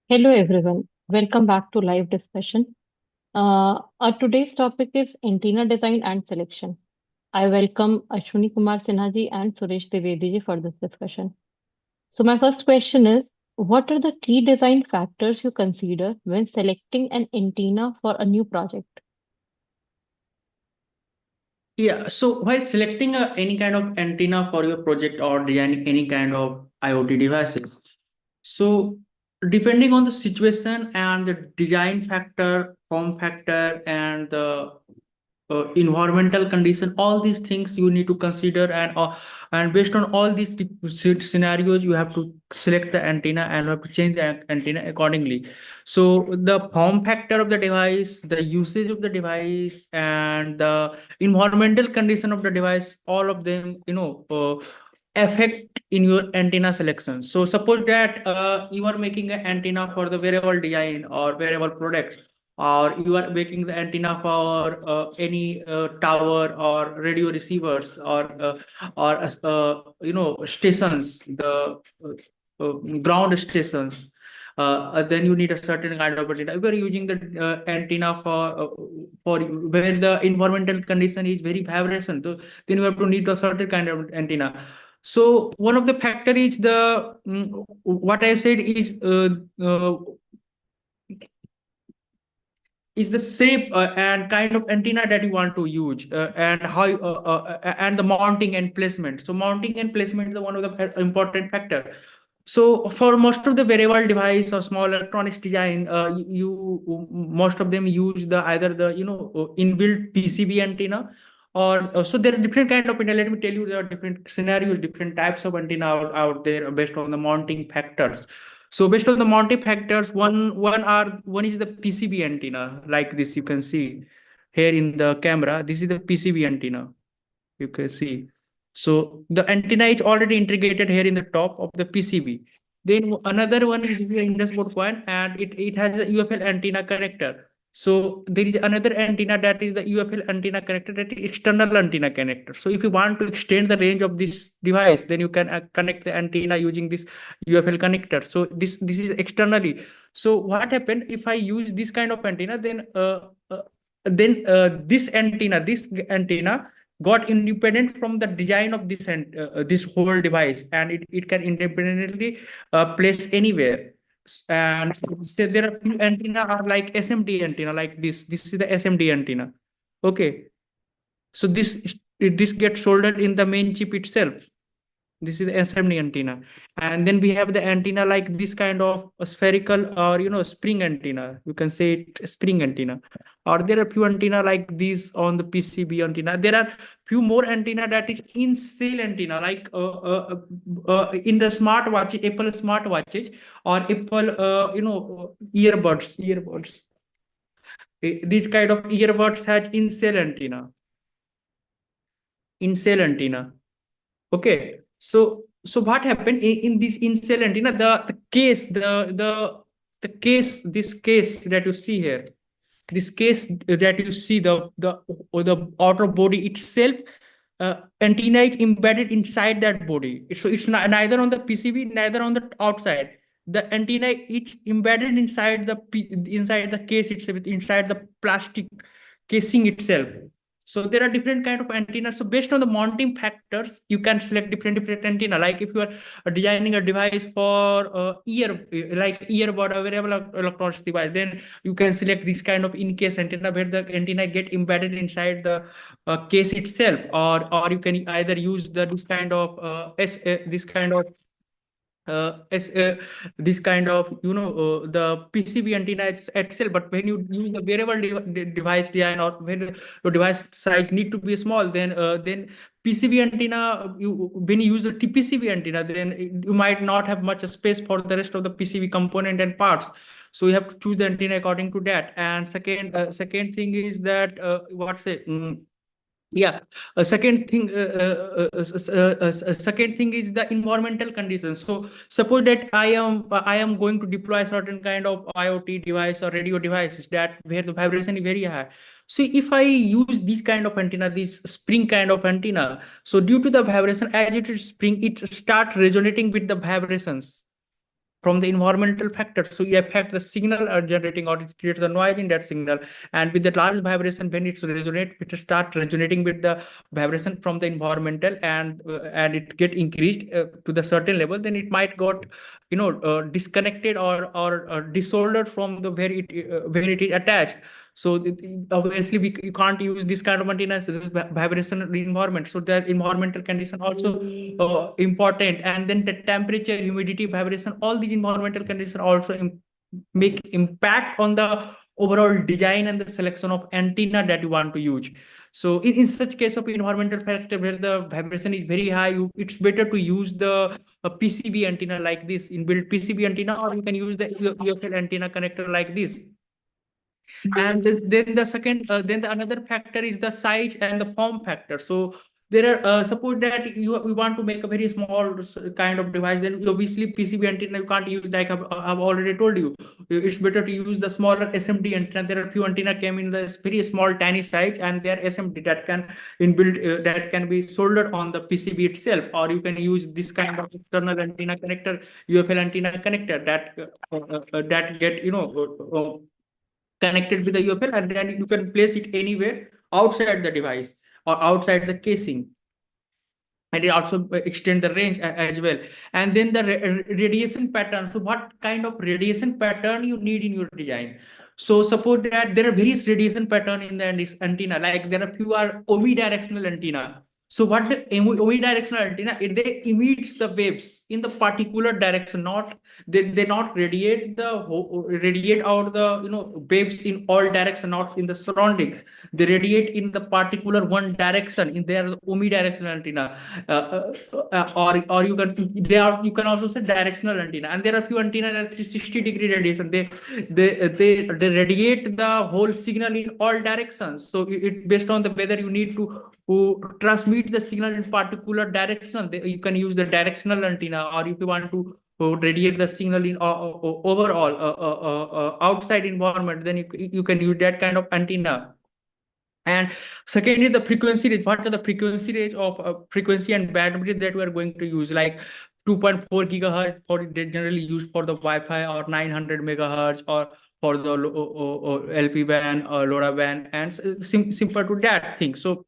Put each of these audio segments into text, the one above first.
Hello everyone, welcome back to live discussion. Our today's topic is antenna design and selection. I welcome Ashwini Kumar Sinha ji and Suresh Trivedi ji for this discussion. So my first question is, what are the key design factors you consider when selecting an antenna for a new project? Yeah, so while selecting any kind of antenna for your project or designing any kind of IoT devices, so depending on the situation and the design factor, form factor, and the environmental condition, all these things you need to consider, and based on all these scenarios, you have to select the antenna and you have to change the antenna accordingly. So the form factor of the device, the usage of the device, and the environmental condition of the device, all of them, affect in your antenna selection. So suppose that you are making an antenna for the wearable design or wearable product, or you are making the antenna for any tower or radio receivers or stations, the ground stations. Then you need a certain kind of antenna. If you are using the antenna for where the environmental condition is very vibration, so then you have to need a certain kind of antenna. So one of the factor is what I said is the shape and kind of antenna that you want to use, and the mounting and placement. So mounting and placement is one of the important factor. So for most of the wearable device or small electronics design, most of them use the either the inbuilt PCB antenna, or so there are different kind of antenna. Let me tell you, there are different scenarios, different types of antenna out there based on the mounting factors. So based on the mounting factors, one is the PCB antenna, like this you can see here in the camera. This is the PCB antenna, you can see. So the antenna is already integrated here in the top of the PCB. Then another one is the undersport point, and it has a UFL antenna connector. So there is another antenna that is the UFL antenna connector, that is external antenna connector. So if you want to extend the range of this device, then you can connect the antenna using this UFL connector. So this is externally. So what happened if I use this kind of antenna? This antenna got independent from the design of this whole device, and it can independently place anywhere. And so there are few antenna are like SMD antenna, like this is the SMD antenna. Okay, so this gets soldered in the main chip itself. This is the SMD antenna. And then we have the antenna like this kind of a spherical, or spring antenna. You can say it spring antenna. Or there are few antenna like these on the PCB antenna. There are few more antenna that is in cell antenna, like in the smartwatch, Apple smartwatches, or Apple earbuds. These kind of earbuds has in cell antenna. In cell antenna. Okay, so what happened in this in cell antenna? The case, the case, this case that you see here, this case that you see, the outer body itself, antenna is embedded inside that body. So it's not, neither on the PCB, neither on the outside. The antenna is embedded inside the case itself, inside the plastic casing itself. So there are different kind of antennas. So based on the mounting factors, you can select different antenna. Like if you are designing a device for like earbud or wearable electronics device, then you can select this kind of in case antenna, where the antenna get embedded inside the case itself, or you can either use this kind of as this kind of the PCB antenna itself. But when you use the wearable device design, or when your device size need to be small, then PCB antenna, when you use the TPCB antenna, then you might not have much space for the rest of the PCB component and parts. So you have to choose the antenna according to that. And second thing is that yeah, a second thing second thing is the environmental conditions. So suppose that I am going to deploy certain kind of IoT device or radio devices that where the vibration is very high. So if I use this kind of antenna, this spring kind of antenna, so due to the vibration, as it is spring, it start resonating with the vibrations from the environmental factors. So you affect the signal generating, or it creates the noise in that signal. And with the large vibration, when it resonates, it start resonating with the vibration from the environmental, and it get increased to the certain level, then it might got disconnected or disordered from the where it is attached. So obviously you can't use this kind of antennas, this vibration environment. So the environmental condition also important, and then the temperature, humidity, vibration, all these environmental conditions also make impact on the overall design and the selection of antenna that you want to use. So in such case of environmental factor where the vibration is very high, it's better to use the PCB antenna like this, inbuilt PCB antenna, or you can use the UFL antenna connector like this. And then the second, then the another factor is the size and the form factor. So there are suppose that you want to make a very small kind of device, then obviously PCB antenna you can't use, like I've already told you. It's better to use the smaller SMD antenna. There are few antenna came in the very small tiny size, and they are SMD that can inbuilt that can be soldered on the PCB itself, or you can use this kind of external antenna connector, UFL antenna connector that get connected with the UFL, and then you can place it anywhere outside the device or outside the casing. And it also extend the range as well. And then the radiation pattern. So what kind of radiation pattern you need in your design? So suppose that there are various radiation pattern in the antenna, like there are few are omnidirectional antenna. So what the omnidirectional antenna, they emits the waves in the particular direction, not they not radiate out the waves in all direction, not in the surrounding. They radiate in the particular one direction in their omnidirectional antenna. Or you can also say directional antenna. And there are few antenna that 360-degree radiation. They radiate the whole signal in all directions. So it based on the whether you need to transmit the signal in particular direction, you can use the directional antenna. Or if you want to radiate the signal in overall outside environment, then you can use that kind of antenna. And secondly, the frequency range. What are the frequency range of frequency and bandwidth that we are going to use? Like 2.4 gigahertz for generally used for the Wi-Fi, or 900 megahertz, or for the LPWAN or LoRaWAN, and simple to that thing. So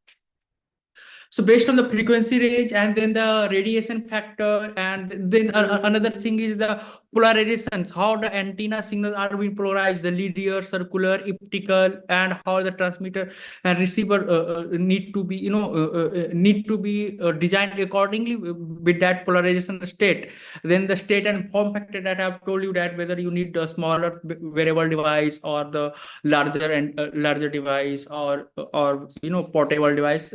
based on the frequency range, and then the radiation factor, and then another thing is the polarizations, how the antenna signals are being polarized, the linear, circular, elliptical, and how the transmitter and receiver need to be designed accordingly with that polarization state. Then the state and form factor that I've told you, that whether you need a smaller wearable device or the larger device, or portable device.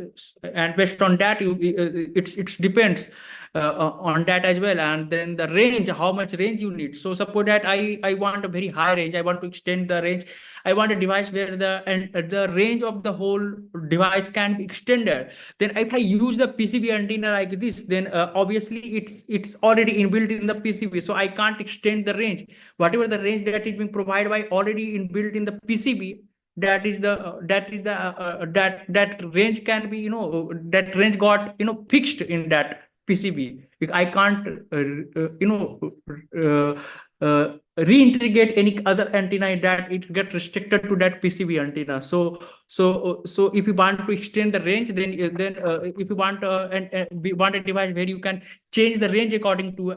And based on that, it depends on that as well. And then the range, how much range you need. So suppose that I want a very high range, I want to extend the range. I want a device where the range of the whole device can be extended. Then if I use the PCB antenna like this, then obviously it's already inbuilt in the PCB, so I can't extend the range. Whatever the range that is being provided by already inbuilt in the PCB, that range can be that range got fixed in that PCB. I can't reintegrate any other antenna that it get restricted to that PCB antenna. So if you want to extend the range, then if you want a device where you can change the range according to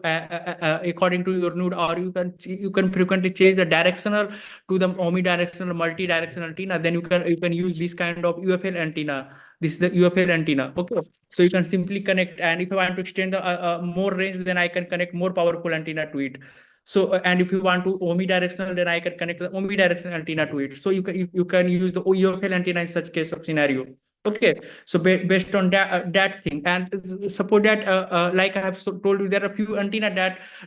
your need, or you can frequently change the directional to the omnidirectional, multi-directional antenna, then you can use this kind of UFL antenna. This is the UFL antenna. Okay, so you can simply connect, and if I want to extend the more range, then I can connect more powerful antenna to it. So and if you want to omnidirectional, then I can connect the omnidirectional antenna to it. So you can use the UFL antenna in such case of scenario. Okay, so based on that thing, and suppose that like I have told you, there are a few antenna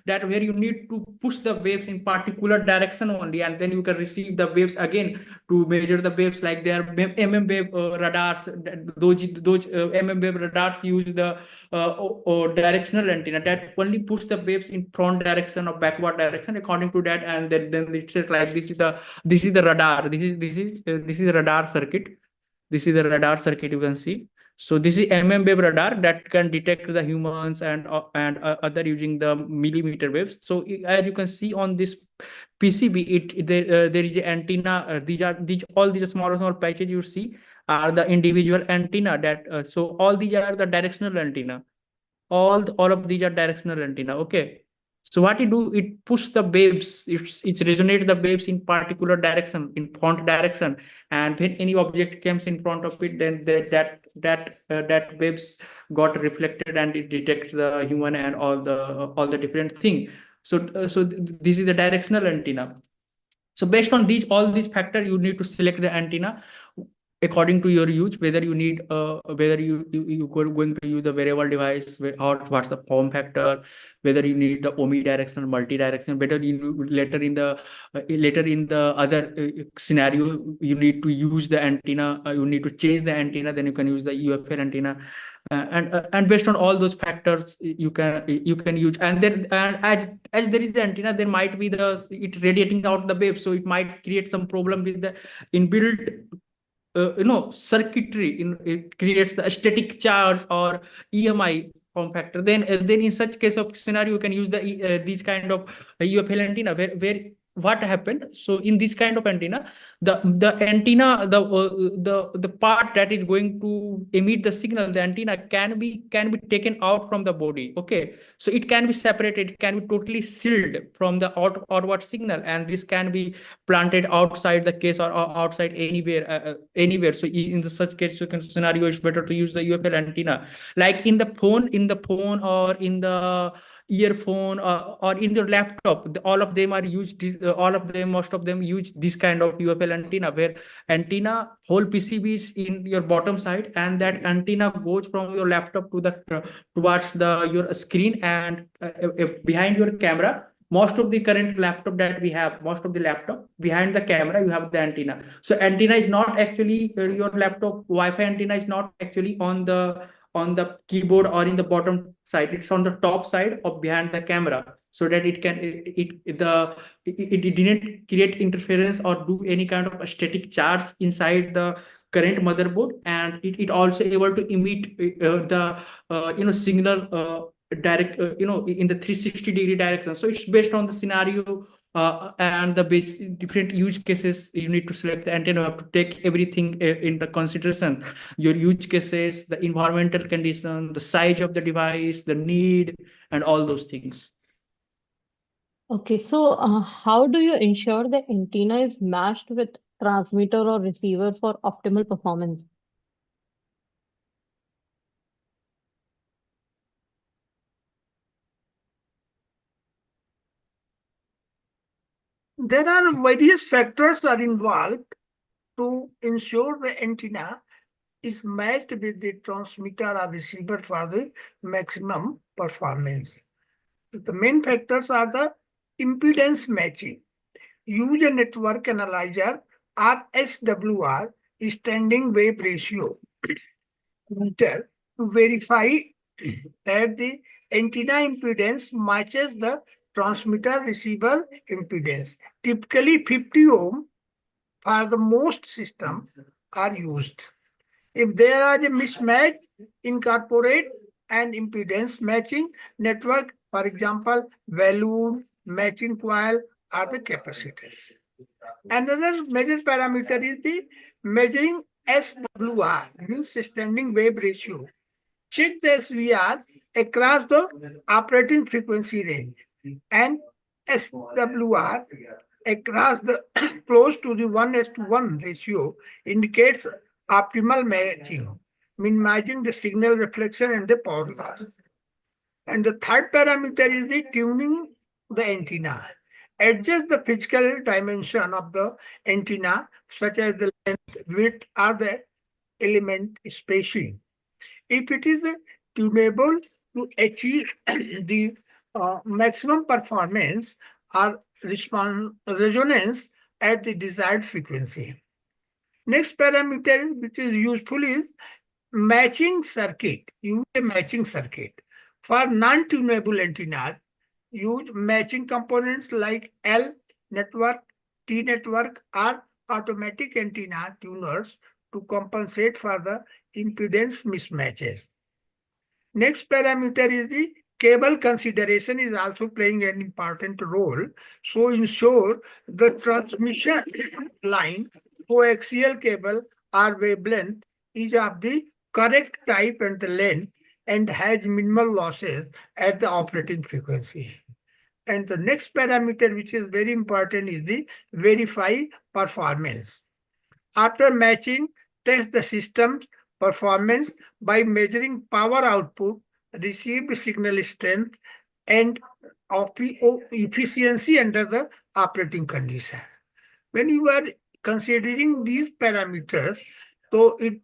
that where you need to push the waves in particular direction only, and then you can receive the waves again to measure the waves. Like there are wave radars. Those wave radars use the directional antenna that only push the waves in front direction or backward direction according to that, and then it says like this is the radar. This is the radar circuit. This is the radar circuit, you can see. So this is wave radar that can detect the humans and other using the millimeter waves. So as you can see on this PCB, there is an antenna. These all these small patches you see are the individual antenna that so all these are the directional antenna. All of these are directional antenna. Okay. So what it do, it push the waves, it resonate the waves in particular direction, in front direction, and when any object comes in front of it, then that waves got reflected and it detects the human and all the different thing. This is the directional antenna. So based on all these factors, you need to select the antenna according to your use, whether you need whether you going to use the variable device, or what's the form factor, whether you need the omnidirectional, multi-directional, whether you later in the other scenario you need to use the antenna, you need to change the antenna, then you can use the UFL antenna. And based on all those factors, you can use, and then and as there is the antenna, there might be it radiating out the wave, so it might create some problem with the inbuilt circuitry. It creates the static charge or EMI form factor. Then in such case of scenario, you can use these kind of UFL antenna, where what happened. So in this kind of antenna, the antenna, the part that is going to emit the signal, the antenna can be taken out from the body. Okay, so it can be separated, it can be totally sealed from the outward signal, and this can be planted outside the case, or outside anywhere. So in the such case scenario, it's better to use the UFL antenna, like in the phone or in the earphone, or in the laptop. All of them are used, most of them use this kind of UFL antenna, where antenna whole PCB is in your bottom side, and that antenna goes from your laptop to the towards your screen, and behind your camera. Most of the current laptop that we have, most of the laptop behind the camera, you have the antenna. So antenna is not actually your laptop Wi-Fi antenna is not actually on the keyboard or in the bottom side. It's on the top side of behind the camera, so that it didn't create interference or do any kind of static charge inside the current motherboard, and it also able to emit the signal direct in the 360-degree direction. So it's based on the scenario, and the different use cases. You need to select the antenna. You have to take everything into consideration: your use cases, the environmental condition, the size of the device, the need, and all those things. Okay, so how do you ensure the antenna is matched with transmitter or receiver for optimal performance? There are various factors are involved to ensure the antenna is matched with the transmitter or receiver for the maximum performance. The main factors are the impedance matching. Use a network analyzer or SWR, standing wave ratio meter, to verify that the antenna impedance matches the transmitter receiver impedance. Typically 50 ohm for the most systems are used. If there are a mismatch, incorporate an impedance matching network, for example, balloon, matching coil, or the capacitors. Another major parameter is the measuring SWR, means standing wave ratio. Check the SWR across the operating frequency range, and SWR across the close to the 1:1 ratio indicates optimal matching, minimizing the signal reflection and the power loss. And the third parameter is the tuning the antenna. Adjust the physical dimension of the antenna, such as the length, width, or the element spacing. If it is tunable to achieve the maximum performance or resonance at the desired frequency. Next parameter which is useful is matching circuit. Use a matching circuit. For non-tunable antennas, use matching components like L network, T network, or automatic antenna tuners to compensate for the impedance mismatches. Next parameter is the cable consideration is also playing an important role. So ensure the transmission line, coaxial cable or wavelength is of the correct type and the length and has minimal losses at the operating frequency. And the next parameter, which is very important, is the verify performance. After matching, test the system's performance by measuring power output, received signal strength, and efficiency under the operating condition. When you are considering these parameters, so it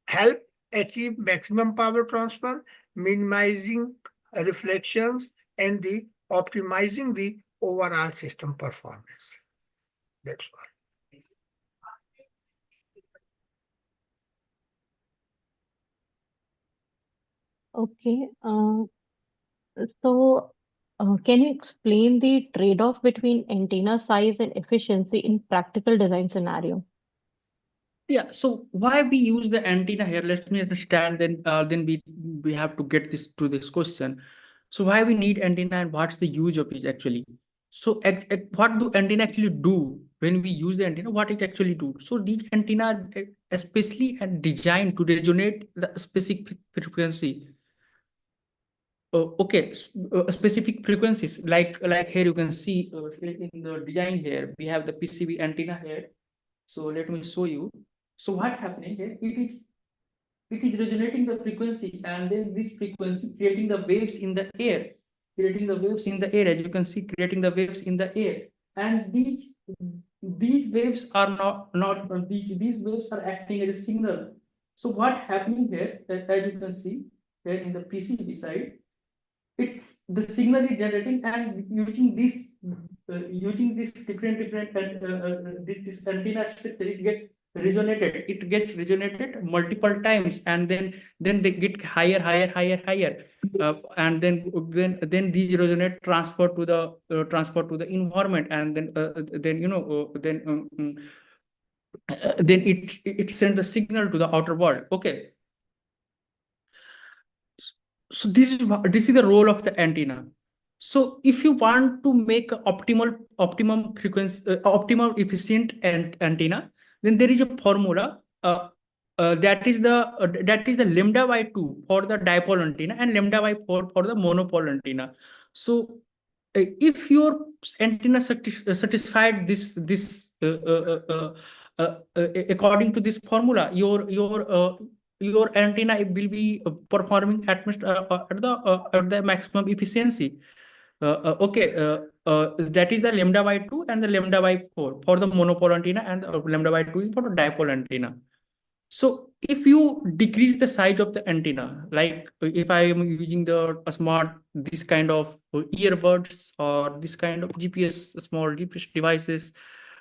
help achieve maximum power transfer, minimizing reflections, and the optimizing the overall system performance. That's all. Okay. So, can you explain the trade-off between antenna size and efficiency in practical design scenario? Yeah, so why we use the antenna here? Let me understand. Then we have to get this to this question. So why we need antenna and what's the use of it actually? So what do antenna actually do when we use the antenna? What it actually do? So these antenna are especially and designed to resonate the specific frequency. Okay, specific frequencies like here you can see in the design here we have the PCB antenna here. So let me show you. So what happening here? It is resonating the frequency, and then this frequency creating the waves in the air, creating the waves in the air. As you can see, creating the waves in the air, and these waves are not these waves are acting as a signal. So what happening here? As you can see here in the PCB side, the signal is generating, and using this different this antenna structure, it gets resonated multiple times, and then they get higher, and then these resonate transfer to the environment, and then it sends the signal to the outer world. Okay. So this is the role of the antenna. So if you want to make a optimum frequency, optimal efficient antenna, then there is a formula that is the lambda by 2 for the dipole antenna and lambda by 4 for the monopole antenna. So if your antenna satisfied this according to this formula, your antenna will be performing at the maximum efficiency. Okay, that is the lambda by 2 and the lambda by 4 for the monopole antenna, and lambda by 2 is for the dipole antenna. So if you decrease the size of the antenna, like if I am using this kind of earbuds or this kind of small GPS devices,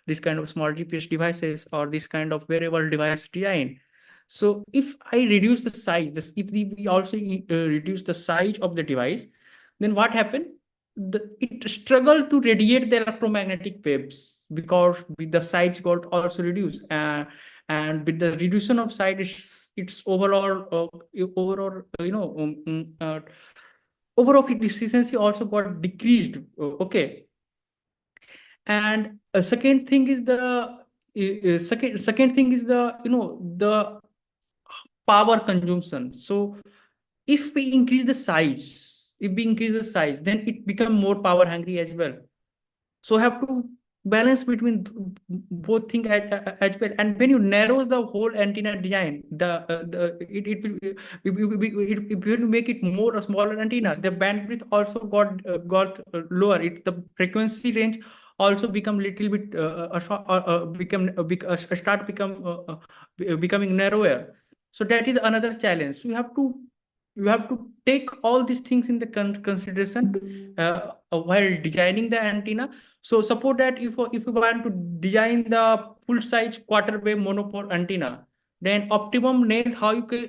this kind of small GPS devices, or this kind of wearable device design. So if I reduce the size, if we also reduce the size of the device, then what happened? It struggled to radiate the electromagnetic waves because with the size got also reduced, and with the reduction of size, its overall overall efficiency also got decreased. Okay. And second thing is the power consumption. So if we increase the size, then it become more power hungry as well. So have to balance between both things as well. And when you narrow the whole antenna design, it will make it more a smaller antenna. The bandwidth also got lower. The frequency range also become little bit becoming narrower. So that is another challenge. So you have to take all these things in the consideration while designing the antenna. So suppose that if you want to design the full size quarter wave monopole antenna, then optimum length, how you can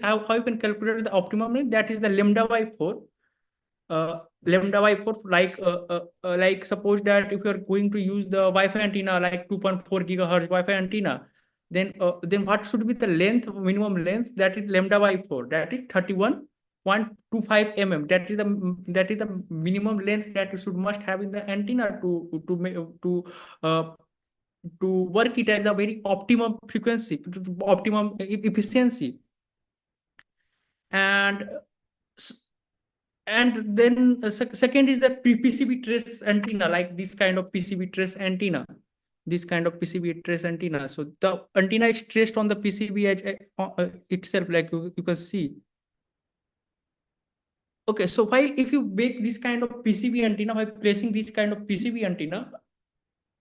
calculate the optimum length, that is the lambda by 4. Lambda by 4, like suppose that if you are going to use the Wi-Fi antenna like 2.4 gigahertz Wi-Fi antenna, then what should be the length, minimum length? That is lambda by 4. That is 31.25 mm. That is the minimum length that you must have in the antenna to work it as a very optimum frequency, optimum efficiency. And then second is the PCB trace antenna, like this kind of PCB trace antenna. This kind of PCB trace antenna. So the antenna is traced on the PCB edge itself, like you can see. Okay, so while if you make this kind of PCB antenna by placing this kind of PCB antenna,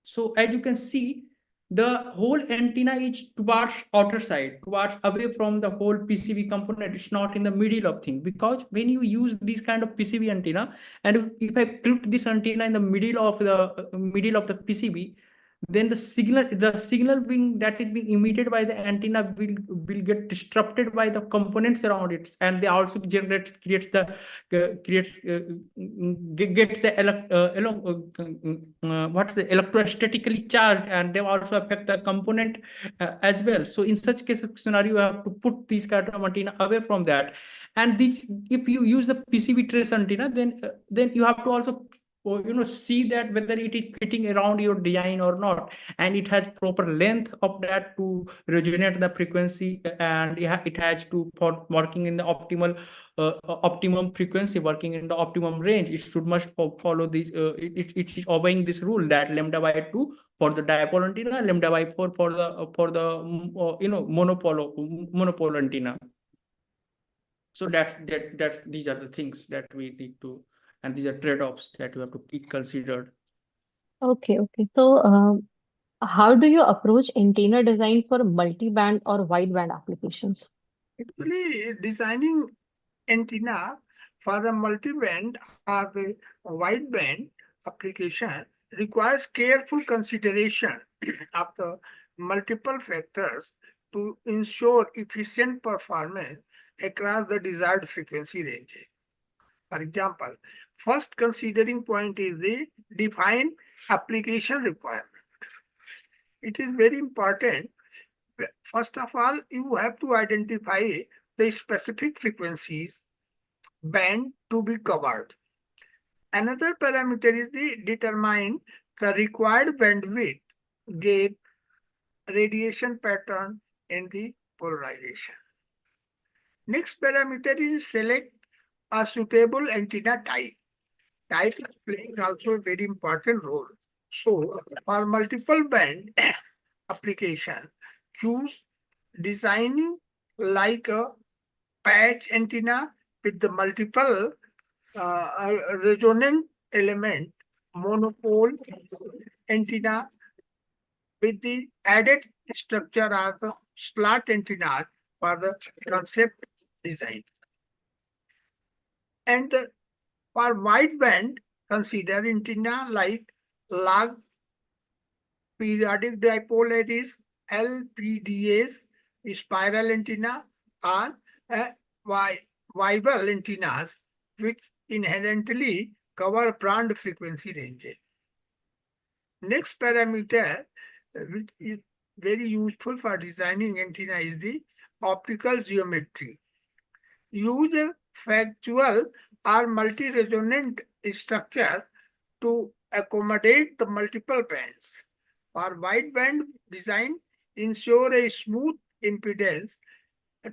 so as you can see, the whole antenna is towards outer side, towards away from the whole PCB component. It's not in the middle of thing, because when you use this kind of PCB antenna, and if I put this antenna in the middle of the PCB, then the signal being that is being emitted by the antenna will get disrupted by the components around it, and they also gets the electrostatically charged, and they also affect the component as well. So in such case of scenario, you have to put this kind of antenna away from that. And this, if you use the PCB trace antenna, then you have to also see that whether it is fitting around your design or not, and it has proper length of that to resonate the frequency, and it has to, for working in the optimum frequency, working in the optimum range, it must follow this. It is obeying this rule that lambda by 2 for the dipole antenna, lambda by 4 for the monopole antenna. So that's these are the things that we need to, and these are trade-offs that you have to be considered. Okay, okay. So, how do you approach antenna design for multi-band or wideband applications? Actually, designing antenna for the multi-band or the wideband application requires careful consideration of the multiple factors to ensure efficient performance across the desired frequency range. For example, first considering point is the define application requirement. It is very important. First of all, you have to identify the specific frequencies band to be covered. Another parameter is the determine the required bandwidth, gain, radiation pattern, and the polarization. Next parameter is select a suitable antenna type. Type is playing also a very important role. So for multiple band application, choose designing like a patch antenna with the multiple resonant element, monopole antenna with the added structure are the slot antennas for the concept design. And for wideband, consider antenna like log periodic dipole arrays, LPDAs, spiral antenna, or Weibull antennas, which inherently cover band frequency ranges. Next parameter, which is very useful for designing antenna, is the optical geometry. Use a factual or multi-resonant structure to accommodate the multiple bands. For wideband design, ensure a smooth impedance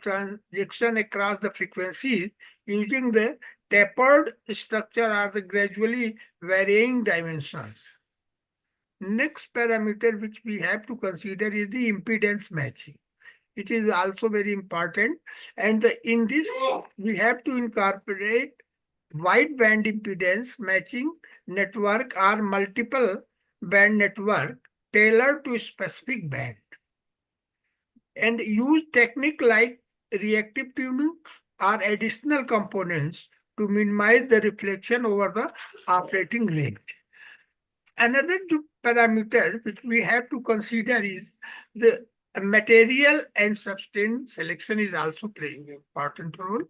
transition across the frequencies using the tapered structure or the gradually varying dimensions. Next parameter which we have to consider is the impedance matching. It is also very important, and in this we have to incorporate wideband impedance matching network or multiple band network tailored to a specific band, and use technique like reactive tuning or additional components to minimize the reflection over the operating range. Another parameter which we have to consider is the material and substance selection is also playing an important role.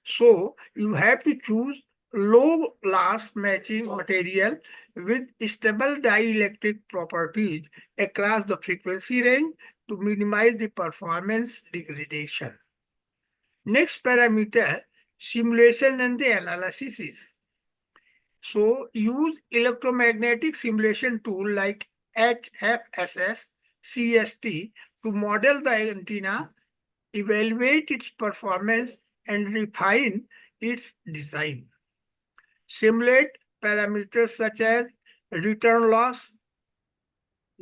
So you have to choose low loss matching material with stable dielectric properties across the frequency range to minimize the performance degradation. Next parameter, simulation and the analysis is. So use electromagnetic simulation tool like HFSS, CST to model the antenna, evaluate its performance, and refine its design. Simulate parameters such as return loss,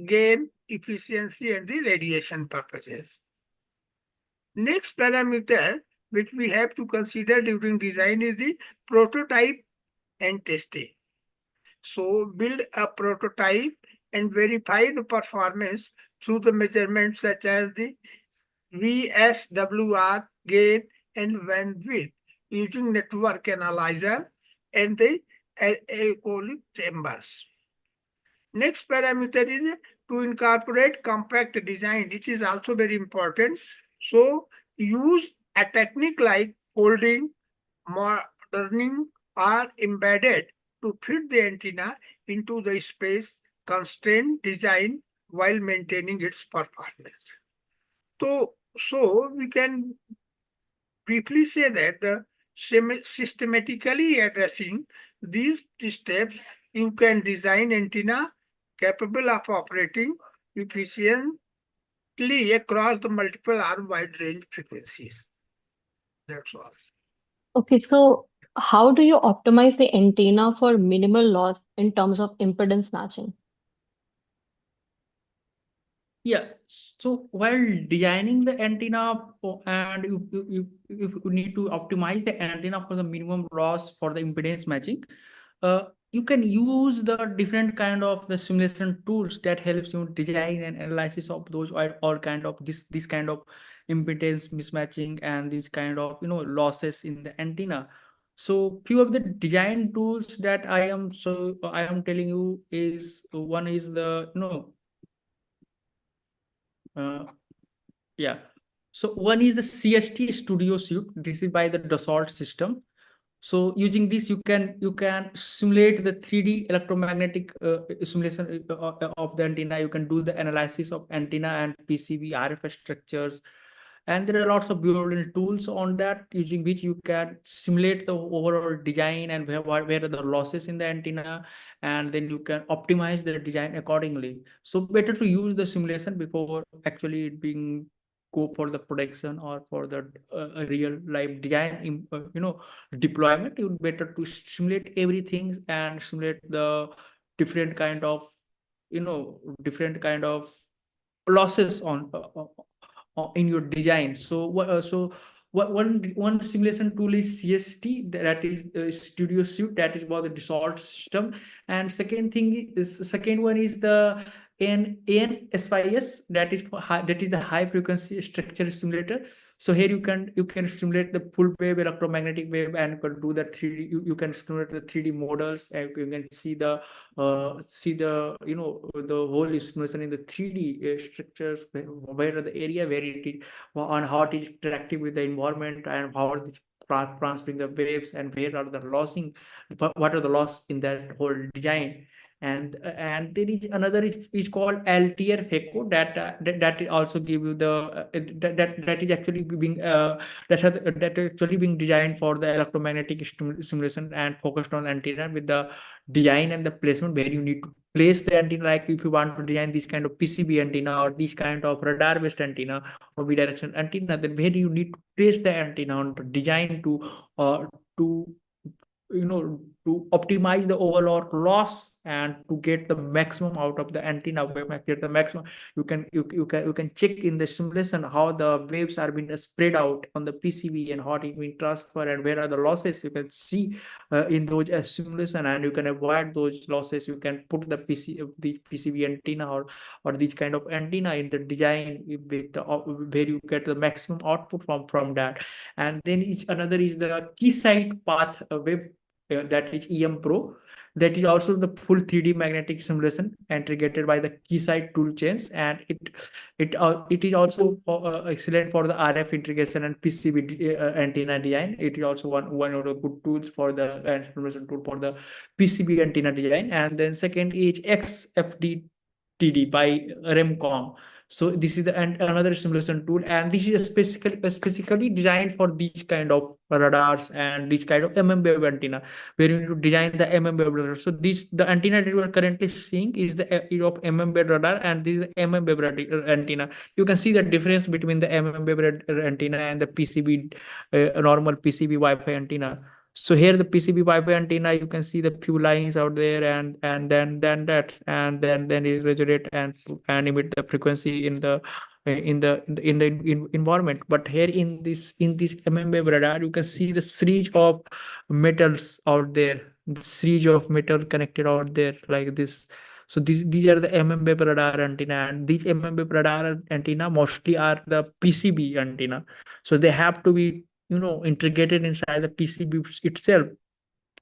gain, efficiency, and the radiation purposes. Next parameter which we have to consider during design is the prototype and testing. So build a prototype and verify the performance through the measurements such as the VSWR, gain, and bandwidth using network analyzer and the alcoholic chambers. Next parameter is to incorporate compact design, which is also very important. So use a technique like folding, modeling, or embedded to fit the antenna into the space constrained design while maintaining its performance. So we can briefly say that the systematically addressing these steps, you can design antenna capable of operating efficiently across the multiple or wide range frequencies. That's all. Okay, so how do you optimize the antenna for minimal loss in terms of impedance matching? Yeah, so while designing the antenna and you need to optimize the antenna for the minimum loss for the impedance matching, you can use the different kind of the simulation tools that helps you design and analysis of those or kind of this kind of impedance mismatching and this kind of losses in the antenna. So few of the design tools that I am telling you is one is the yeah. So one is the CST Studio Suite. This is by the Dassault system. So using this, you can simulate the 3D electromagnetic simulation of the antenna. You can do the analysis of antenna and PCB RF structures, and there are lots of built-in tools on that using which you can simulate the overall design and where are the losses in the antenna, and then you can optimize the design accordingly. So better to use the simulation before actually being go for the production or for the real life design deployment. You better to simulate everything and simulate the different kind of different kind of losses on in your design. So one simulation tool is CST, that is Studio Suite, that is about the Dassault system. And second one is the ANSYS, that is the high frequency structure simulator. So here you can simulate the full wave electromagnetic wave and can do the 3D. You can simulate the 3D models and you can see the the whole simulation in the 3D structures, where are the area where it is, on how it is interacting with the environment and how it is transferring the waves and where are the what are the loss in that whole design. And there is another is called LTR FECO that also give you the that is actually being that actually being designed for the electromagnetic simulation and focused on antenna with the design and the placement where you need to place the antenna. Like if you want to design this kind of PCB antenna or this kind of radar based antenna or bidirectional antenna, then where you need to place the antenna on to design to to optimize the overall loss and to get the maximum out of the antenna, get the maximum. You can check in the simulation how the waves are being spread out on the PCB and how it being transferred and where are the losses. You can see in those simulation, and you can avoid those losses. You can put the PCB antenna or this kind of antenna in the design with where you get the maximum output from that. And then another is the Keysight path wave, that is EM Pro. That is also the full 3D magnetic simulation integrated by the Keysight tool chains, and it is also excellent for the RF integration and PCB antenna design. It is also one of the good tools for the simulation tool for the PCB antenna design. And then second is XFDTD by Remcom. So this is another simulation tool, and this is specifically designed for these kind of radars and this kind of mmWave antenna, where you need to design the mmWave radar. So the antenna that we are currently seeing is the of mmWave radar, and this is the mmWave antenna. You can see the difference between the mmWave antenna and the PCB normal PCB Wi-Fi antenna. So here the PCB Wi-Fi antenna, you can see the few lines out there, and then it resonate and emit the frequency in the environment. But here in this mmWave radar, you can see the series of metals out there, the series of metal connected out there like this. So these are the mmWave radar antenna, and these mmWave radar antenna mostly are the PCB antenna. So they have to be integrated inside the PCB itself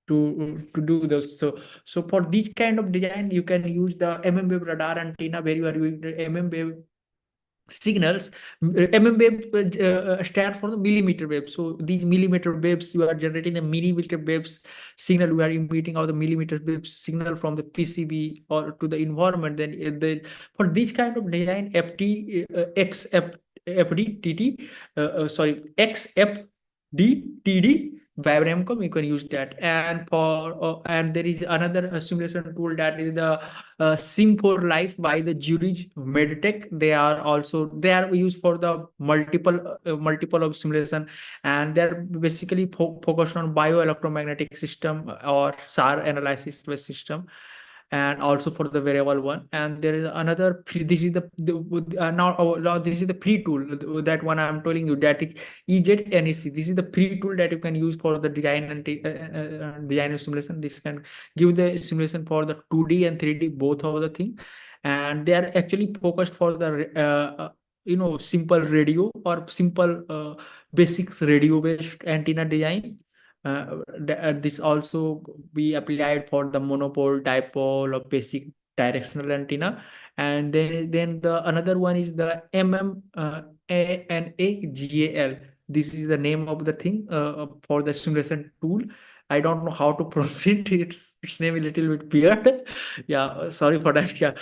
to do those. So for this kind of design, you can use the mmWave radar antenna, where you are using the mmWave signals. mmWave stands for the millimeter wave. So these millimeter waves, you are generating a millimeter waves signal. We are emitting out the millimeter wave signal from the PCB or to the environment. Then for this kind of design, XFDTD Vibramcom, you can use that. And there is another simulation tool, that is the Sim4 Life by the Zurich Medtech. They are used for the multiple of simulation, and they're basically focused on bioelectromagnetic system or SAR analysis based system, and also for the variable one. And there is another this is now this is the free tool, that one I'm telling you, that is EZNEC. This is the free tool that you can use for the design and design and simulation. This can give the simulation for the 2D and 3D, both of the thing. And they are actually focused for the simple radio or simple basics radio based antenna design. This also be applied for the monopole, dipole, or basic directional antenna. And then the another one is the MMANAGAL. This is the name of the thing for the simulation tool. I don't know how to pronounce it. Its name is a little bit weird. Yeah, sorry for that. Yeah,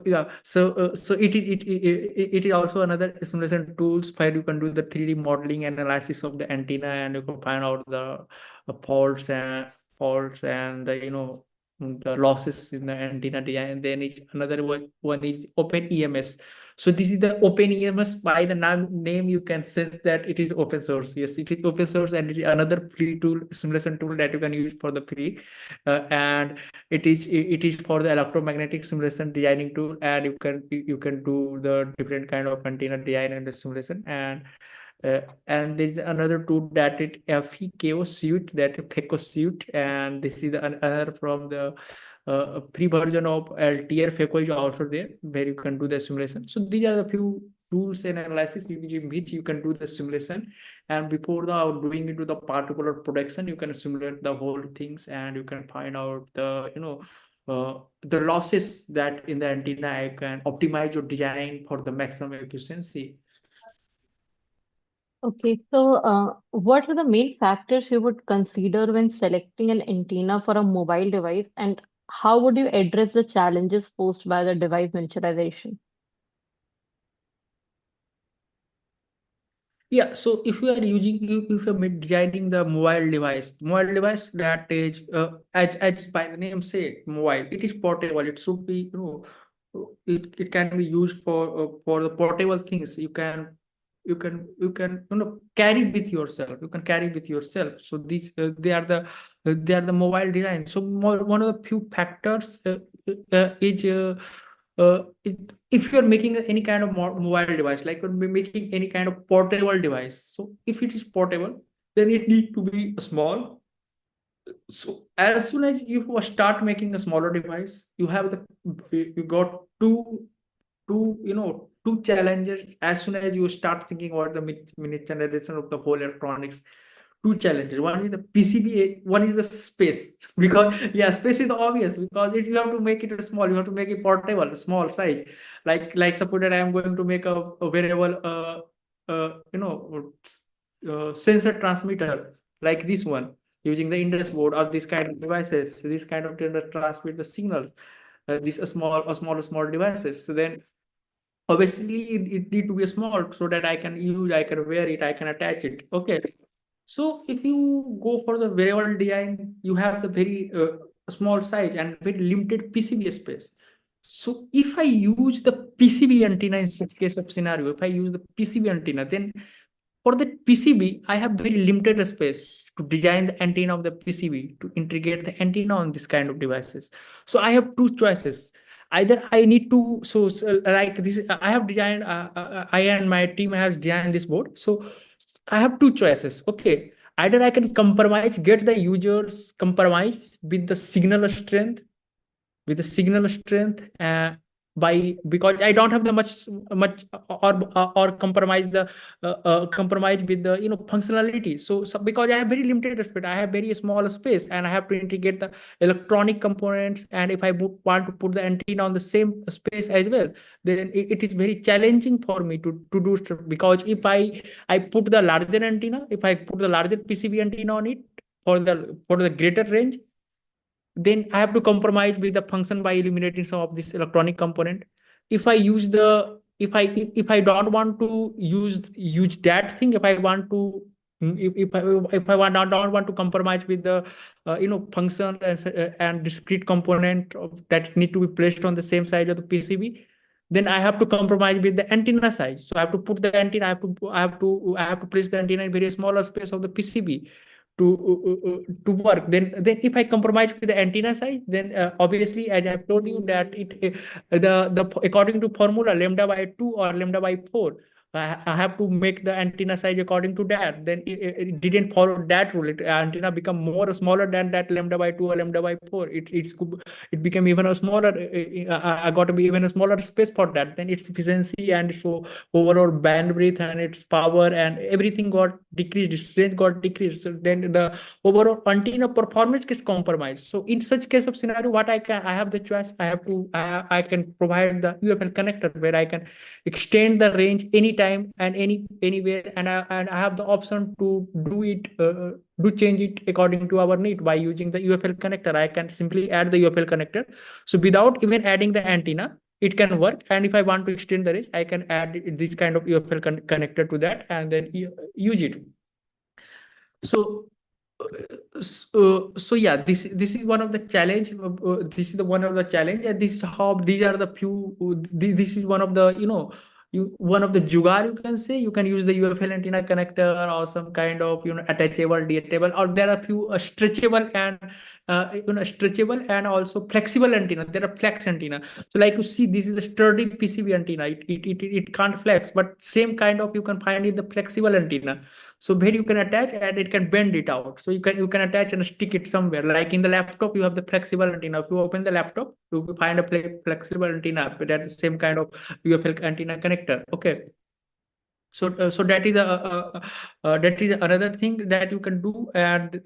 yeah. So it is also another simulation tools where you can do the 3D modeling and analysis of the antenna, and you can find out the faults and the losses in the antenna design. And then another one is Open EMS. So this is the Open EMS. By the name, you can sense that it is open source. Yes, it is open source, and it is another free tool, simulation tool, that you can use for the free. And it is for the electromagnetic simulation designing tool, and you can do the different kind of antenna design and the simulation. And there's another tool, that is FEKO suite, and this is another from the free version of Altier FEKO is also there, where you can do the simulation. So these are the few tools and analysis using which you can do the simulation. And before doing into the particular production, you can simulate the whole things, and you can find out the losses that in the antenna. You can optimize your design for the maximum efficiency. Okay, so what are the main factors you would consider when selecting an antenna for a mobile device, and how would you address the challenges posed by the device miniaturization? Yeah, so if you are if you're designing the mobile device that is as by the name say mobile, it is portable. It should be it can be used for the portable things. You can carry with yourself. You can carry with yourself. So these they are the mobile design. So one of the few factors is if you're making any kind of mobile device, like you're making any kind of portable device. So if it is portable, then it need to be small. So as soon as you start making a smaller device, you got two challenges. As soon as you start thinking about the miniaturization of the whole electronics, two challenges. One is the PCB, one is the space. Because yeah, space is obvious, because if you have to make it small, you have to make it portable, small size. Like suppose that I am going to make a variable sensor transmitter like this one, using the Indus board or this kind of devices. This kind of transmit the signals. These are small devices. So then Obviously it need to be small so that I can use, I can wear it, I can attach it. Okay. So if you go for the wearable design, you have the very small size and very limited PCB space. So if I use the PCB antenna in such case of scenario, if I use the PCB antenna, then for the PCB, I have very limited space to design the antenna of the PCB to integrate the antenna on this kind of devices. So I have two choices. Either I need to, so like this, I have designed, I and my team has designed this board. So I have two choices. Okay. Either I can compromise, get the users compromise with the signal strength by, because I don't have the much or compromise the compromise with the functionality. So because I have very limited space, I have very small space, and I have to integrate the electronic components. And if I want to put the antenna on the same space as well, then it is very challenging for me to do stuff. Because if I put the larger antenna, if I put the larger PCB antenna on it for the greater range, then I have to compromise with the function by eliminating some of this electronic component. If I use the if I don't want to use that thing, if I want to if I don't want to compromise with the function and discrete component that need to be placed on the same side of the PCB, then I have to compromise with the antenna size. So I have to put the antenna. I have to place the antenna in very smaller space of the PCB to work. Then if I compromise with the antenna size, then obviously, as I've told you, that the according to formula lambda by 2 or lambda by 4, I have to make the antenna size according to that. Then it didn't follow that rule. Antenna become more smaller than that lambda by 2 or lambda by 4. It became even a smaller. I got to be even a smaller space for that. Then its efficiency and its overall bandwidth and its power and everything got decreased. Its range got decreased. So then the overall antenna performance gets compromised. So in such case of scenario, what I have the choice. I can provide the UFL connector where I can extend the range anytime and anywhere, and I have the option to do change it according to our need by using the UFL connector. I can simply add the UFL connector. So without even adding the antenna, it can work. And if I want to extend the range, I can add this kind of UFL connector to that and then use it. So so yeah, this is one of the challenge. This is the one of the challenge, and this is how these are the few. This is one of the one of the jugaad, you can say. You can use the UFL antenna connector or some kind of attachable, detachable, or there are few stretchable and stretchable and also flexible antenna. There are flex antenna. So like you see, this is the sturdy PCB antenna. It can't flex, but same kind of you can find in the flexible antenna. So where you can attach and it can bend it out. So you can attach and stick it somewhere. Like in the laptop, you have the flexible antenna. If you open the laptop, you will find a flexible antenna with that same kind of UFL antenna connector. Okay. So that is another thing that you can do. And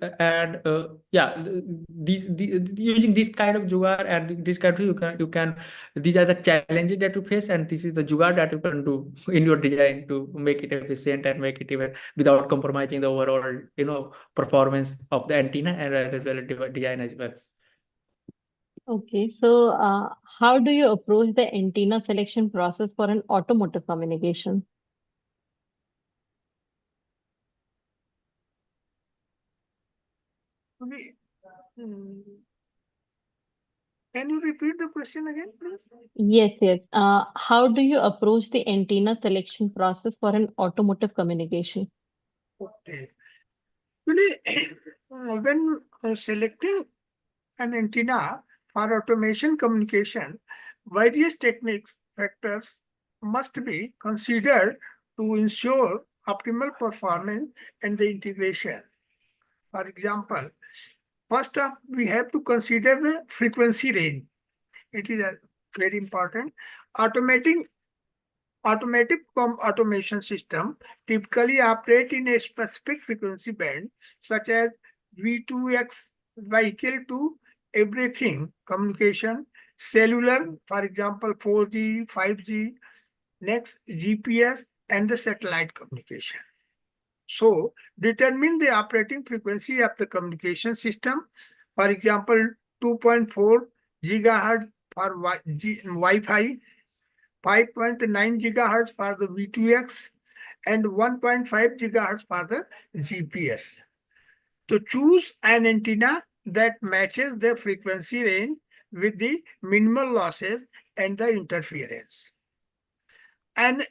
yeah, using this kind of jugaad and this kind of you can these are the challenges that you face, and this is the jugaad that you can do in your design to make it efficient and make it even without compromising the overall performance of the antenna and as well as design as well. Okay, so how do you approach the antenna selection process for an automotive communication? Okay. Can you repeat the question again, please? Yes. How do you approach the antenna selection process for an automotive communication? Okay. Really, when selecting an antenna for automation communication, various techniques factors must be considered to ensure optimal performance and the integration. For example, first up, we have to consider the frequency range. It is very important. Automatic automation system typically operate in a specific frequency band, such as V2X, vehicle to everything communication, cellular, for example, 4G, 5G, next GPS, and the satellite communication. So determine the operating frequency of the communication system. For example, 2.4 gigahertz for Wi-Fi, 5.9 gigahertz for the V2X, and 1.5 gigahertz for the GPS. To choose an antenna that matches the frequency range with the minimal losses and the interference. And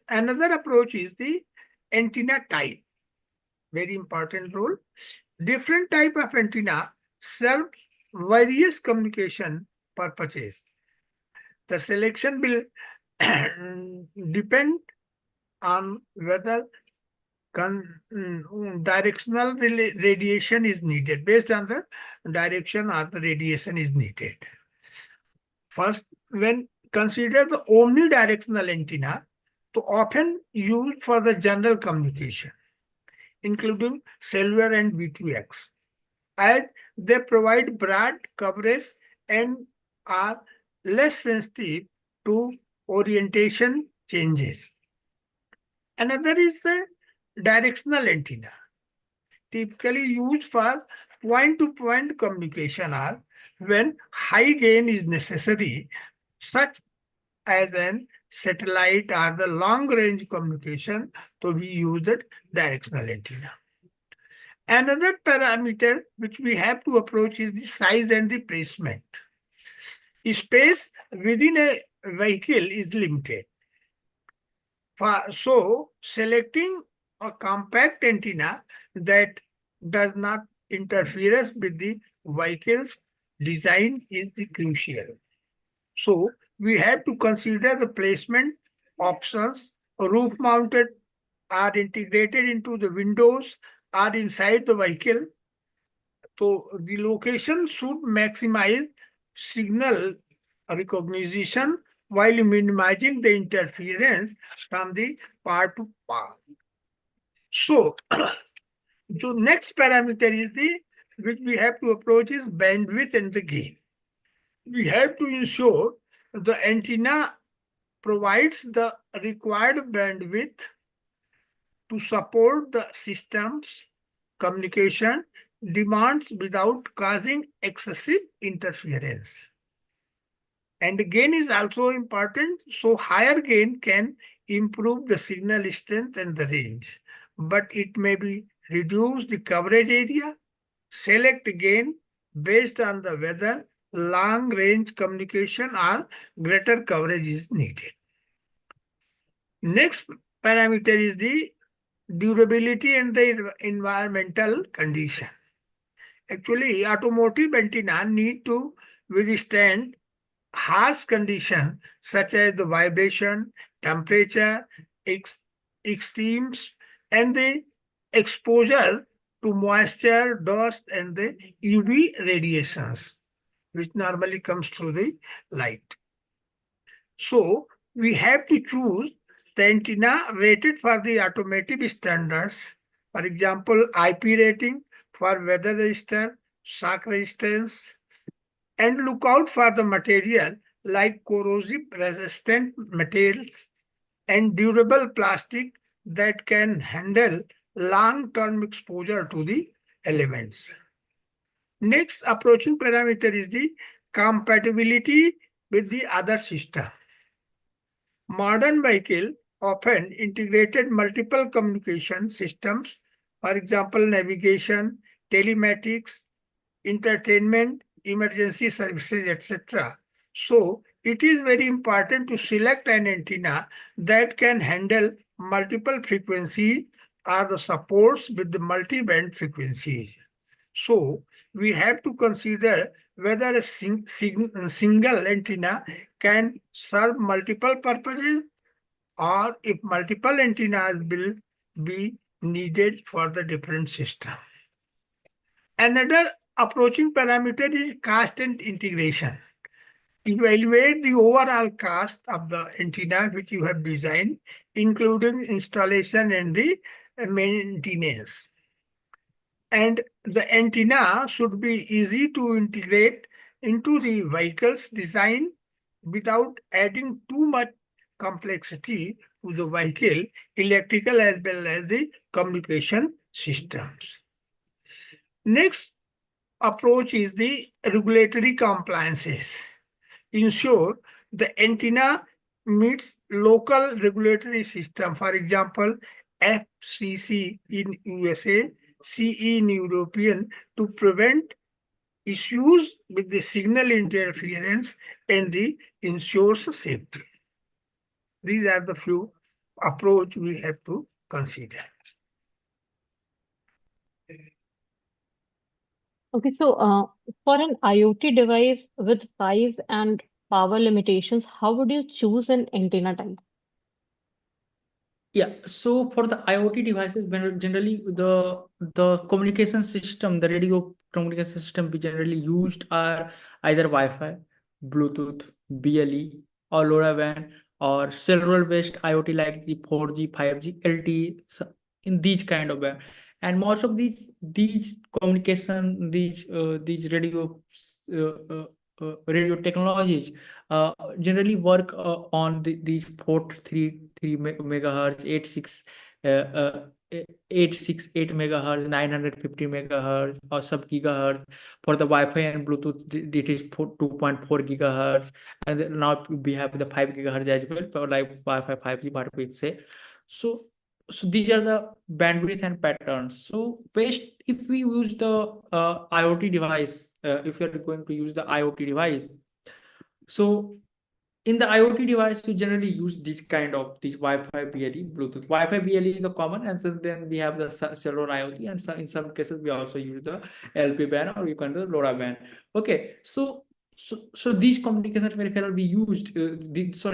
another approach is the antenna type. Very important role. Different type of antenna serve various communication purposes. The selection will depend on whether directional radiation is needed, based on the direction or the radiation is needed. First, when consider the omnidirectional antenna, to often used for the general communication, including cellular and V2X, as they provide broad coverage and are less sensitive to orientation changes. Another is the directional antenna, typically used for point-to-point communication or when high gain is necessary, such as an satellite or the long-range communication, so we use the directional antenna. Another parameter which we have to approach is the size and the placement. Space within a vehicle is limited. So, selecting a compact antenna that does not interfere with the vehicle's design is the crucial. So, we have to consider the placement options. Roof mounted are integrated into the windows or inside the vehicle. So, the location should maximize signal recognition while minimizing the interference from the part to part. So, the next parameter is the which we have to approach is bandwidth and the gain. We have to ensure the antenna provides the required bandwidth to support the system's communication demands without causing excessive interference. And gain is also important, so higher gain can improve the signal strength and the range, but it may be reduce the coverage area. Select gain based on the whether long range communication or greater coverage is needed. Next parameter is the durability and the environmental condition. Actually, automotive antenna need to withstand harsh conditions such as the vibration, temperature, extremes, and the exposure to moisture, dust, and the UV radiations, which normally comes through the light. So we have to choose the antenna rated for the automotive standards. For example, IP rating for weather resistor, shock resistance, and look out for the material like corrosive resistant materials and durable plastic that can handle long-term exposure to the elements. Next approaching parameter is the compatibility with the other system. Modern vehicle often integrated multiple communication systems, for example, navigation, telematics, entertainment, emergency services, etc. So it is very important to select an antenna that can handle multiple frequencies or the supports with the multi-band frequencies. So we have to consider whether a single antenna can serve multiple purposes or if multiple antennas will be needed for the different system. Another approaching parameter is cost and integration. Evaluate the overall cost of the antenna which you have designed, including installation and the maintenance. And the antenna should be easy to integrate into the vehicle's design without adding too much complexity to the vehicle, electrical as well as the communication systems. Next approach is the regulatory compliances. Ensure the antenna meets local regulatory system. For example, FCC in USA, CE in European, to prevent issues with the signal interference and the ensures safety. These are the few approach we have to consider. Okay, so for an IoT device with size and power limitations, how would you choose an antenna type? Yeah, so for the IoT devices, generally the communication system, the radio communication system we generally used are either Wi-Fi, Bluetooth, BLE, or LoRaWAN, or cellular-based IoT like the 4G, 5G, LTE, in these kind of band. And most of these communication, these radio technologies generally work on these port 3 megahertz, 868 megahertz, 950 megahertz, or sub gigahertz. For the Wi-Fi and Bluetooth, it is 2.4 gigahertz, and then now we have the 5 gigahertz as well for like Wi-Fi 5G, what we say. So these are the bandwidth and patterns. So based, if we use the IoT device, if you are going to use the IoT device, so in the IoT device, you generally use these Wi-Fi, BLE, Bluetooth. Wi-Fi, BLE is the common, and then we have the cellular IoT, and in some cases we also use the LP band, or you can do the LoRaWAN. Okay, so these communication peripheral we used, these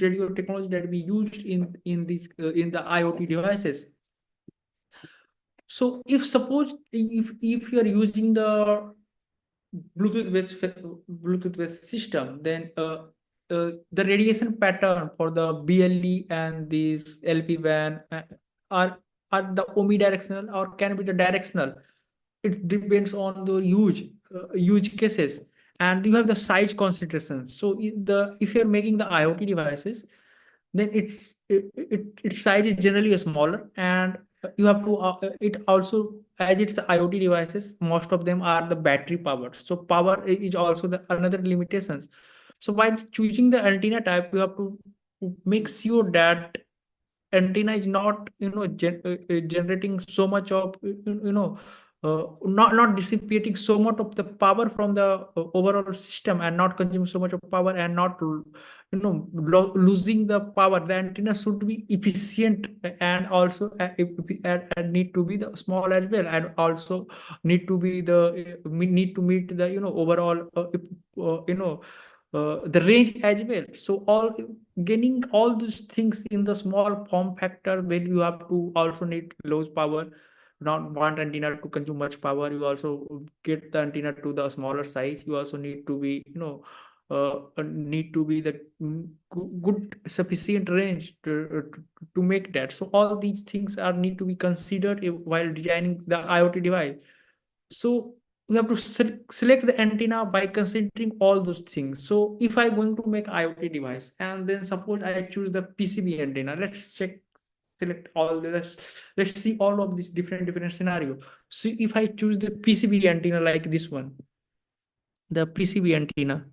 radio technology that we used in the IoT devices. So if suppose if you are using the Bluetooth-based system, then the radiation pattern for the BLE and these LPWAN are the omnidirectional or can be the directional. It depends on the huge cases, and you have the size concentrations. So if you're making the IoT devices, then its size is generally smaller, and you have to it also, as it's the IoT devices, most of them are the battery powered, so power is also the another limitations. So while choosing the antenna type, you have to make sure that antenna is not generating so much of not dissipating so much of the power from the overall system, and not consuming so much of power, and not losing the power. The antenna should be efficient, and also and need to be the small as well, and also need to be need to meet the overall the range as well. So all gaining all these things in the small form factor, when you have to also need low power, not want antenna to consume much power, you also get the antenna to the smaller size. You also need to be need to be the good sufficient range to make that. So all these things are need to be considered while designing the IoT device. So we have to select the antenna by considering all those things. So if I'm going to make IoT device, and then suppose I choose the PCB antenna, select all let's see all of these different scenario. So if I choose the PCB antenna like this one, the PCB antenna,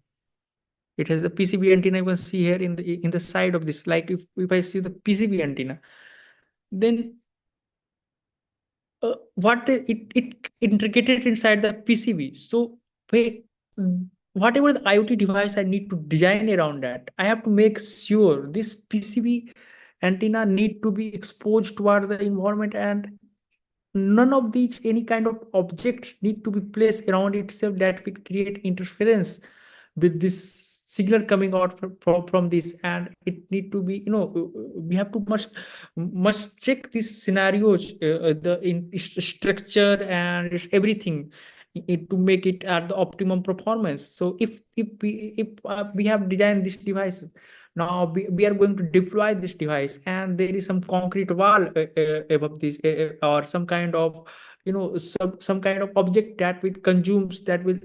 it has the PCB antenna, you can see here in the side of this. Like if I see the PCB antenna, then what it integrated inside the PCB. So whatever the IoT device I need to design around that, I have to make sure this PCB antenna need to be exposed toward the environment, and none of these any kind of objects need to be placed around itself that will create interference with this signal coming out from this. And it need to be we have to must check these scenarios, the structure and its everything, to make it at the optimum performance. So if we have designed these devices, now we are going to deploy this device, and there is some concrete wall above this, or some kind of some kind of object that will consumes, that will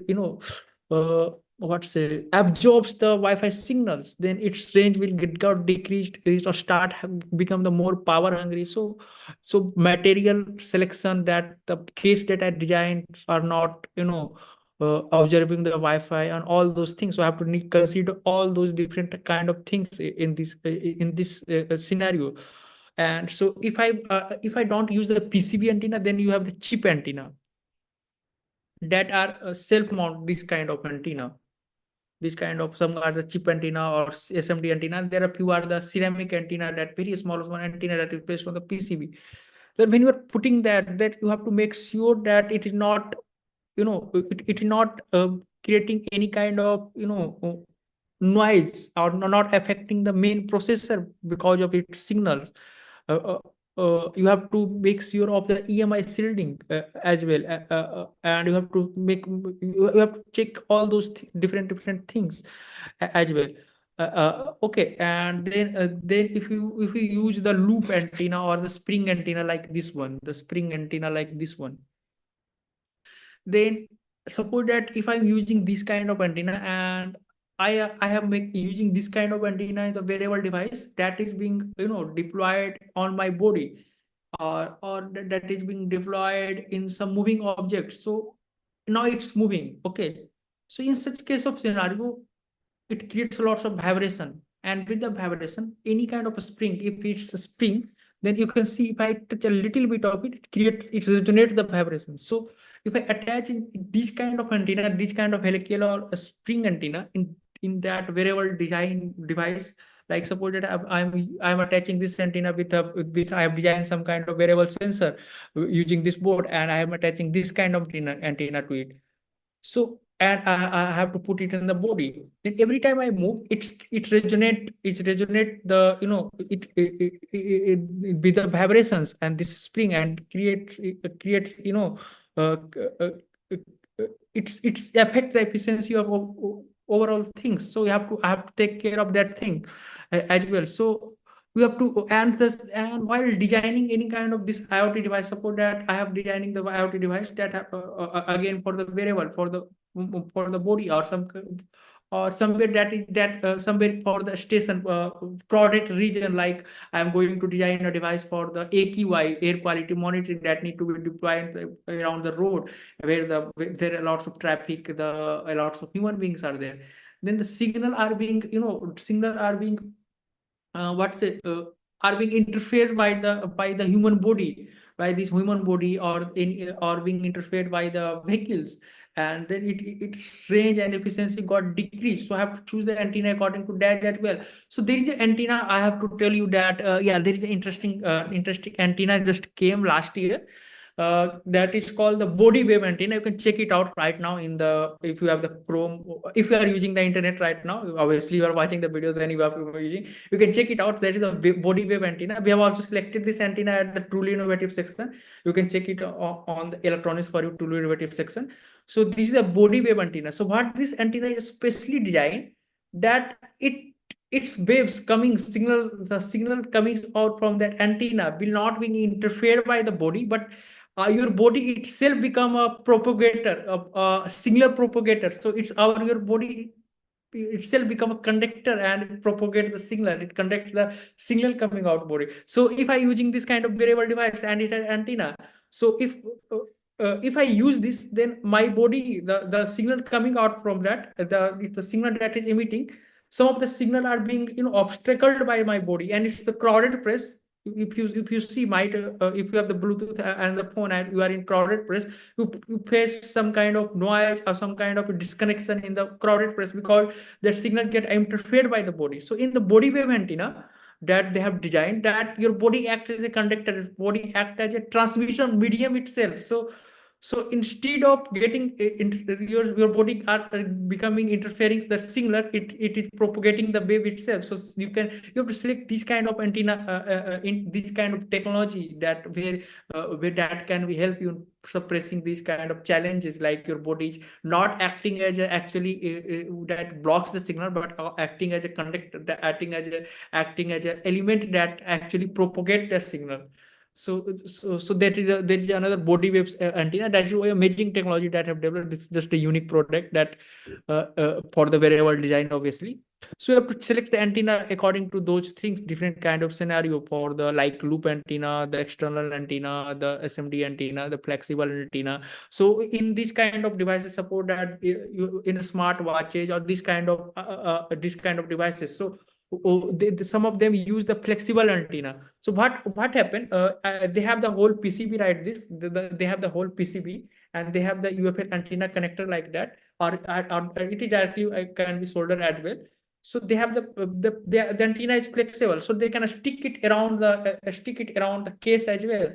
absorbs the Wi-Fi signals, then its range will got decreased, it will start become the more power hungry. So material selection, that the case that I designed are not observing the Wi-Fi and all those things. So I have to consider all those different kind of things in this scenario. And so if I don't use the PCB antenna, then you have the chip antenna that are self-mount, this kind of antenna. This kind of, some are the chip antenna or SMD antenna. There are few are the ceramic antenna, that very small antenna that is placed on the PCB. Then when you are putting that you have to make sure that it is not, it is not creating any kind of noise, or not affecting the main processor because of its signals. uh, you have to make sure of the EMI shielding as well, and you have to you have to check all those different things as well. Okay, and then if you use the loop antenna or the spring antenna like this one, the spring antenna like this one, then suppose that if I'm using this kind of antenna, and I have using this kind of antenna in the wearable device that is being deployed on my body, or that is being deployed in some moving object. So now it's moving. Okay, so in such case of scenario, it creates lots of vibration, and with the vibration, any kind of a spring, if it's a spring, then you can see if I touch a little bit of it, it resonates the vibration. So if I attach this kind of antenna, this kind of helical or a spring antenna in that wearable design device, like suppose that I'm attaching this antenna with I have designed some kind of wearable sensor using this board, and I am attaching this kind of antenna to it. So, and I have to put it in the body. Then every time I move, it resonate the with the vibrations and this spring, and creates uh, uh, it's affect the efficiency of overall things. So I have to take care of that thing as well. So we have to, and while designing any kind of this IoT device, suppose that I have designing the IoT device that again for the wearable, for the body, or somewhere somewhere for the station product region, like I am going to design a device for the AQI, air quality monitoring, that need to be deployed around the road where there are lots of traffic, lots of human beings are there. Then the signal are being what's it are being interfered by the human body, by this human body, or being interfered by the vehicles, and then its range and efficiency got decreased. So I have to choose the antenna according to that as well. So there is an antenna, I have to tell you that yeah, there is an interesting antenna just came last year, that is called the body wave antenna. You can check it out right now if you have the Chrome, if you are using the internet right now. Obviously you are watching the videos, then you are using, you can check it out. That is the body wave antenna. We have also selected this antenna at the Truly Innovative section. You can check it on the Electronics for You Truly Innovative section. So this is a body wave antenna. So what this antenna is specially designed, that its waves the signal coming out from that antenna will not be interfered by the body, but your body itself become a propagator, a signal propagator. So your body itself become a conductor and propagate the signal. It conducts the signal coming out body. So if I using this kind of wearable device and it has antenna, so if I use this, then my body, the signal coming out from that, the signal that is emitting, some of the signal are being obstacled by my body, and it's the crowded place. If you see, if you have the Bluetooth and the phone and you are in crowded place, you face some kind of noise or some kind of disconnection in the crowded place, because that signal get interfered by the body. So in the body wave antenna that they have designed, that your body acts as a conductor, body act as a transmission medium itself. So instead of getting your body are becoming interfering the signal, it is propagating the wave itself. So you have to select this kind of antenna in this kind of technology, that where that can be help you suppressing these kind of challenges, like your body is not acting as that blocks the signal, but acting as a conductor, acting as a element that actually propagate the signal. So there is another body waves antenna. That is an amazing technology that have developed. It's just a unique product that for the wearable design, obviously. So you have to select the antenna according to those things, different kind of scenario for the like loop antenna, the external antenna, the SMD antenna, the flexible antenna. So in these kind of devices, support that you in a smart watches or this kind of devices. So some of them use the flexible antenna. So what happened? They have the whole PCB, right? They have the whole PCB, and they have the UFS antenna connector like that, or it is directly can be soldered as well. So they have the antenna is flexible, so they can stick it around the case as well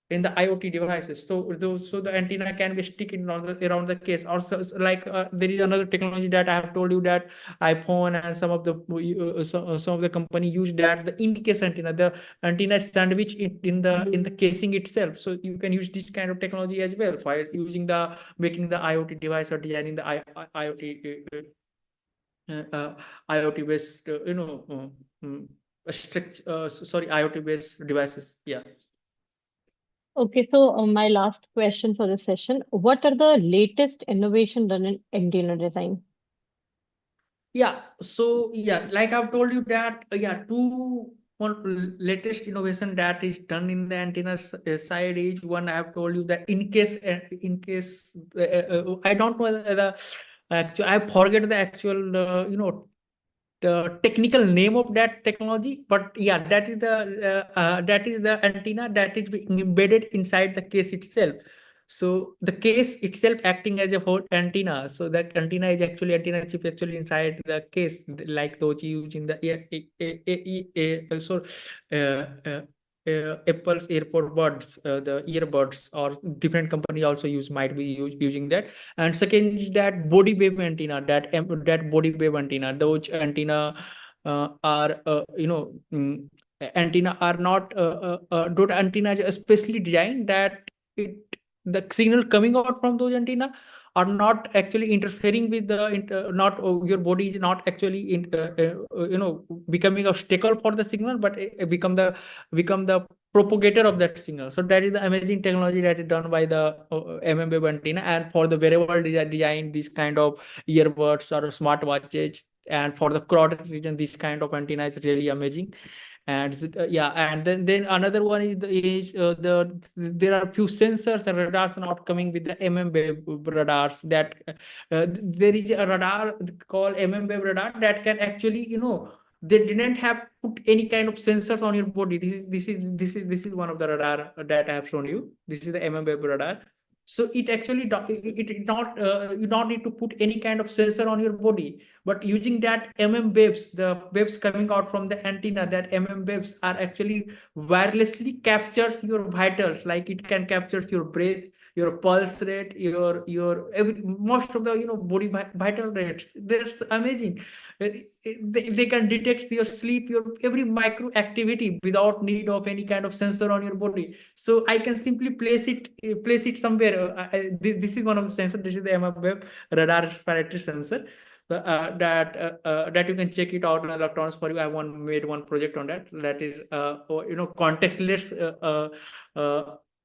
in the IoT devices. So the antenna can be sticking around the case. Also, like there is another technology that I have told you that iPhone and some of the company use that the in case antenna. The antenna is sandwich in the casing itself. So you can use this kind of technology as well while making the IoT device or designing the IoT. IoT based, IoT based devices. Yeah. Okay, so my last question for this session. What are the latest innovation done in antenna design? Yeah. So yeah, like I've told you that one latest innovation that is done in the antenna side is one. I have told you that I don't know the actual, I forget the actual the technical name of that technology, but yeah, that is the antenna that is being embedded inside the case itself. So the case itself acting as a whole antenna. So that antenna is actually antenna chip actually inside the case, like those used in the Apple's AirPod buds, the earbuds, or different company also might be using that. And second is that body wave antenna, that body wave antenna. Those antenna are antenna are not those antennas are specially designed that the signal coming out from those antenna are not actually interfering with not your body is not actually becoming a obstacle for the signal, but become the propagator of that signal. So that is the amazing technology that is done by the mmwave antenna. And for the wearable design, this kind of earbuds or smartwatches, and for the crowded region, this kind of antenna is really amazing. And yeah, and then another one is there are few sensors and radars not coming with the mmwave radars. That there is a radar called mmwave radar that can actually they didn't have put any kind of sensors on your body. This is one of the radar that I have shown you. This is the mmwave radar. So it actually it not you don't need to put any kind of sensor on your body, but using that waves, the waves coming out from the antenna, that waves are actually wirelessly captures your vitals. Like it can capture your breath, your pulse rate, most of the body vital rates. That's amazing. They can detect your sleep, your every micro activity without need of any kind of sensor on your body. So I can simply place it somewhere. This is one of the sensors. This is the mmwave radar respiratory sensor. That you can check it out on electrons for you. I made one project on that. That is contactless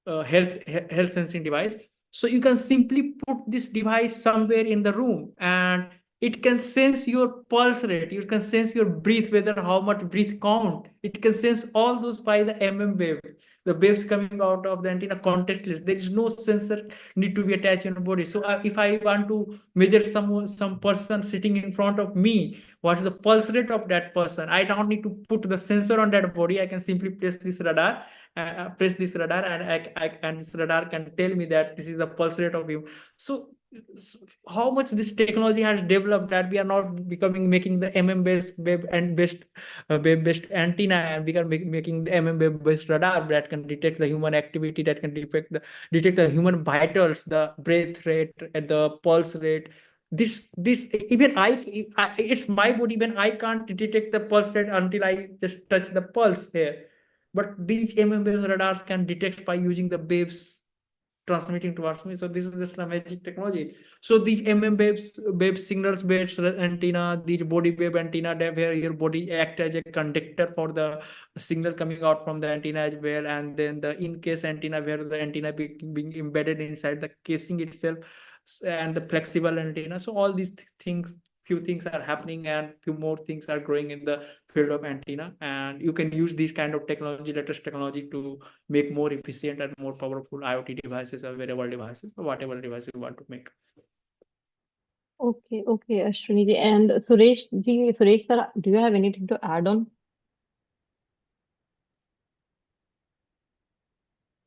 health sensing device. So you can simply put this device somewhere in the room, and it can sense your pulse rate. You can sense your breath, whether how much breath count. It can sense all those by the wave. The waves coming out of the antenna contactless. There is no sensor need to be attached in the body. So if I want to measure some person sitting in front of me, what's the pulse rate of that person, I don't need to put the sensor on that body. I can simply press this radar, and this radar can tell me that this is the pulse rate of you. So how much this technology has developed that we are not making the based web and based antenna, and we are making the based radar that can detect the human activity, that can detect the human vitals, the breath rate, and the pulse rate. This even it's my body, when I can't detect the pulse rate until I just touch the pulse here. But these radars can detect by using the waves transmitting towards me. So this is just a magic technology. So these waves signals based antenna, these body wave antenna, where your body act as a conductor for the signal coming out from the antenna as well. And then the in case antenna, where the antenna being embedded inside the casing itself, and the flexible antenna. So all these things few things are happening and few more things are growing in the field of antenna, and you can use these kind of technology, latest technology, to make more efficient and more powerful IoT devices or wearable devices or whatever device you want to make. Okay, okay, Ashwini ji. And Suresh sir, do you have anything to add on?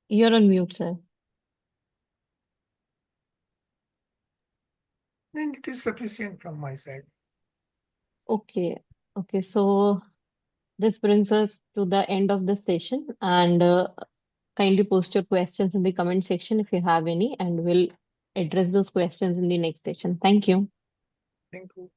You're on mute, sir. Then it is sufficient from my side. Okay, okay. So this brings us to the end of the session, and kindly post your questions in the comment section if you have any, and we'll address those questions in the next session. Thank you. Thank you.